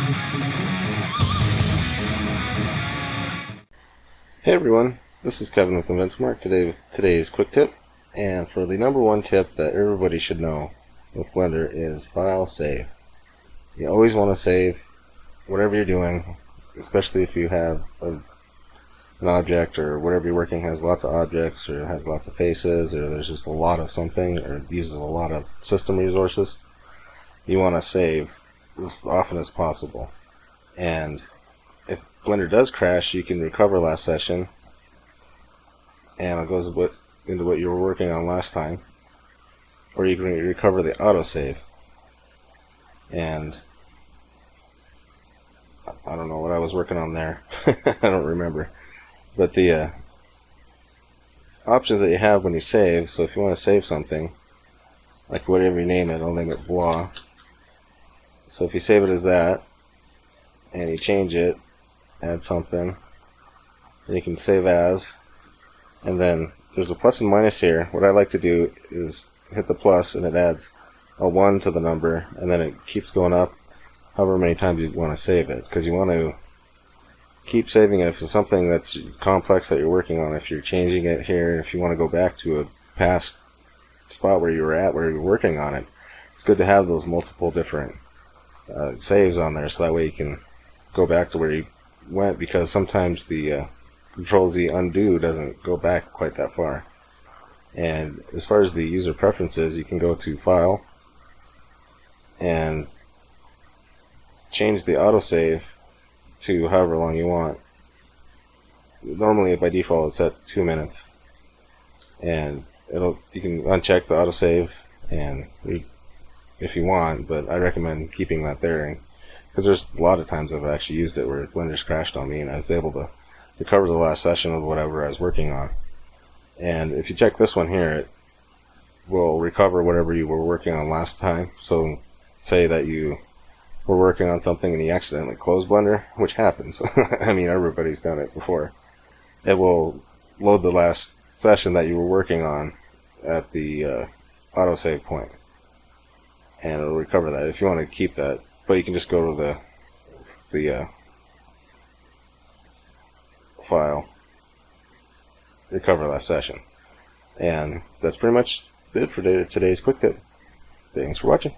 Hey everyone, this is Kevin with InventoMark today with today's quick tip. And for the number one tip that everybody should know with Blender is file save. You always want to save whatever you're doing, especially if you have an object or whatever you're working has lots of objects or has lots of faces or there's just a lot of something or uses a lot of system resources. You want to save as often as possible. And if Blender does crash, you can recover last session, and it goes into what you were working on last time, or you can recover the autosave. And I don't know what I was working on there. I don't remember. But the options that you have when you save, so if you want to save something, like whatever you name it, I'll name it blah. So if you save it as that, and you change it, add something, and you can save as, and then there's a plus and minus here. What I like to do is hit the plus and it adds a 1 to the number, and then it keeps going up however many times you want to save it, because you want to keep saving it if it's something that's complex that you're working on. If you're changing it here, if you want to go back to a past spot where you were at, where you're working on it, it's good to have those multiple different saves on there, so that way you can go back to where you went, because sometimes the Control-Z undo doesn't go back quite that far. And as far as the user preferences, you can go to File and change the autosave to however long you want. Normally by default it's set to 2 minutes, and you can uncheck the autosave and if you want, but I recommend keeping that there, because there's a lot of times I've actually used it where Blender's crashed on me and I was able to recover the last session of whatever I was working on. And if you check this one here, it will recover whatever you were working on last time. So say that you were working on something and you accidentally closed Blender, which happens. I mean, everybody's done it before. It will load the last session that you were working on at the autosave point, and it'll recover that if you want to keep that. But you can just go to the file, recover last session. And that's pretty much it for today's quick tip. Thanks for watching.